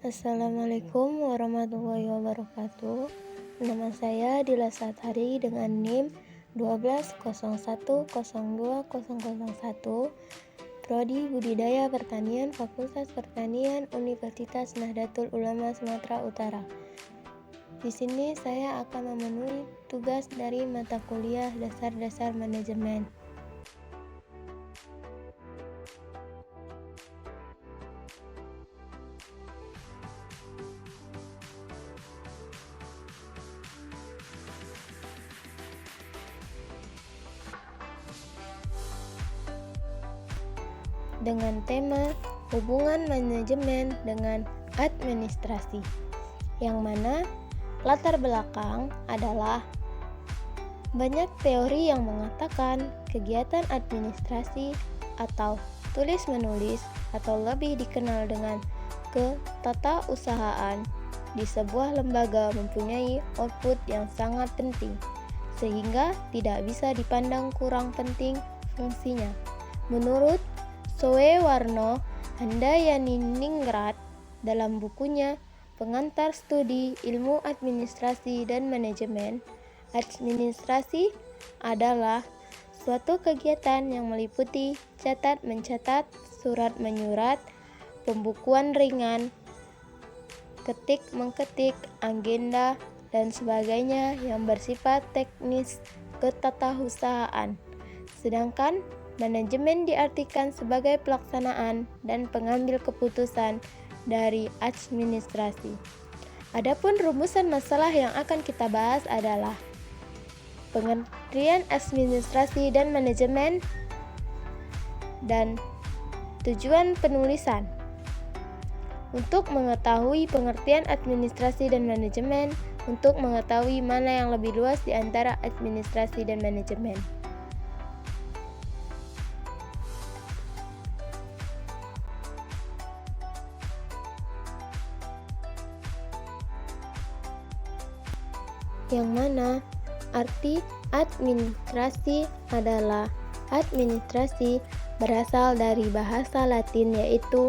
Assalamualaikum warahmatullahi wabarakatuh. Nama saya Dila Satari dengan NIM 1201020001, Prodi Budidaya Pertanian Fakultas Pertanian Universitas Nahdlatul Ulama Sumatera Utara. Di sini saya akan memenuhi tugas dari mata kuliah Dasar-Dasar Manajemen. Dengan tema hubungan manajemen dengan administrasi, yang mana latar belakang adalah banyak teori yang mengatakan kegiatan administrasi atau tulis-menulis atau lebih dikenal dengan ketatausahaan di sebuah lembaga mempunyai output yang sangat penting, sehingga tidak bisa dipandang kurang penting fungsinya. Menurut Soewarno Handayaningrat dalam bukunya Pengantar Studi Ilmu Administrasi dan Manajemen, administrasi adalah suatu kegiatan yang meliputi catat-mencatat, surat-menyurat, pembukuan ringan, ketik-mengketik, agenda, dan sebagainya yang bersifat teknis ketatausahaan. Sedangkan manajemen diartikan sebagai pelaksanaan dan pengambil keputusan dari administrasi. Adapun rumusan masalah yang akan kita bahas adalah pengertian administrasi dan manajemen dan tujuan penulisan. Untuk mengetahui pengertian administrasi dan manajemen, untuk mengetahui mana yang lebih luas di antara administrasi dan manajemen. Yang mana arti administrasi adalah administrasi berasal dari bahasa Latin yaitu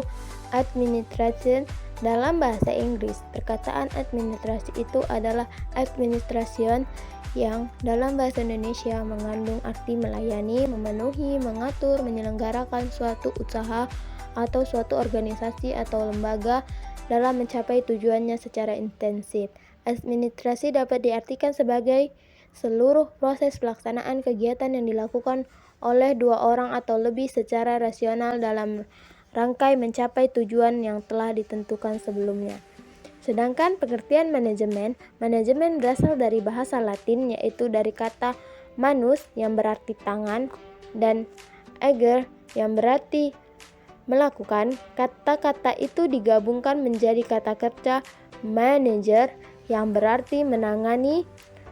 administration dalam bahasa Inggris. Perkataan administrasi itu adalah administration yang dalam bahasa Indonesia mengandung arti melayani, memenuhi, mengatur, menyelenggarakan suatu usaha atau suatu organisasi atau lembaga dalam mencapai tujuannya secara intensif. Administrasi dapat diartikan sebagai seluruh proses pelaksanaan kegiatan yang dilakukan oleh dua orang atau lebih secara rasional dalam rangkai mencapai tujuan yang telah ditentukan sebelumnya. Sedangkan pengertian manajemen berasal dari bahasa Latin yaitu dari kata manus yang berarti tangan dan ager yang berarti melakukan. Kata-kata itu digabungkan menjadi kata kerja manager yang berarti menangani.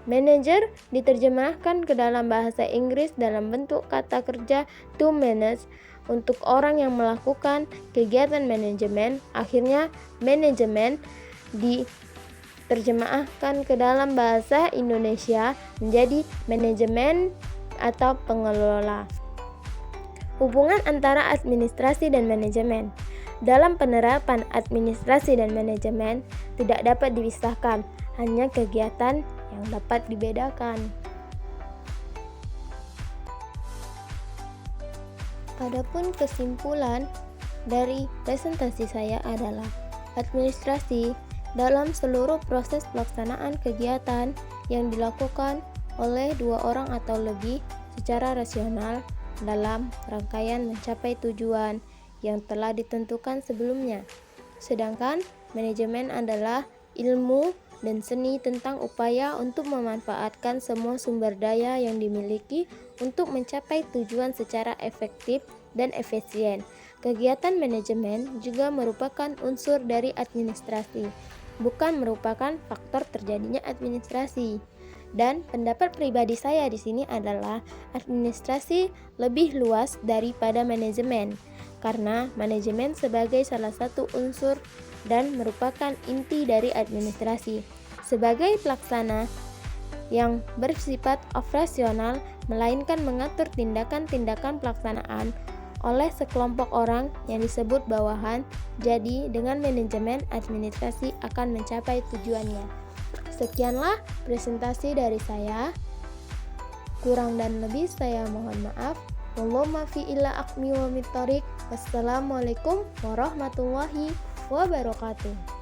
Manager diterjemahkan ke dalam bahasa Inggris dalam bentuk kata kerja to manage untuk orang yang melakukan kegiatan manajemen. Akhirnya manajemen diterjemahkan ke dalam bahasa Indonesia menjadi manajemen atau pengelola. Hubungan antara administrasi dan manajemen. Dalam penerapan administrasi dan manajemen tidak dapat dipisahkan, hanya kegiatan yang dapat dibedakan. Adapun kesimpulan dari presentasi saya adalah administrasi dalam seluruh proses pelaksanaan kegiatan yang dilakukan oleh dua orang atau lebih secara rasional dalam rangkaian mencapai tujuan yang telah ditentukan sebelumnya. Sedangkan manajemen adalah ilmu dan seni tentang upaya untuk memanfaatkan semua sumber daya yang dimiliki untuk mencapai tujuan secara efektif dan efisien. Kegiatan manajemen juga merupakan unsur dari administrasi, bukan merupakan faktor terjadinya administrasi. Dan pendapat pribadi saya di sini adalah administrasi lebih luas daripada manajemen, karena manajemen sebagai salah satu unsur dan merupakan inti dari administrasi. Sebagai pelaksana yang bersifat operasional, melainkan mengatur tindakan-tindakan pelaksanaan oleh sekelompok orang yang disebut bawahan, jadi dengan manajemen administrasi akan mencapai tujuannya. Sekianlah presentasi dari saya. Kurang dan lebih saya mohon maaf. Wallahu maafi illa akmi wa mitorik. Wassalamualaikum warahmatullahi wabarakatuh.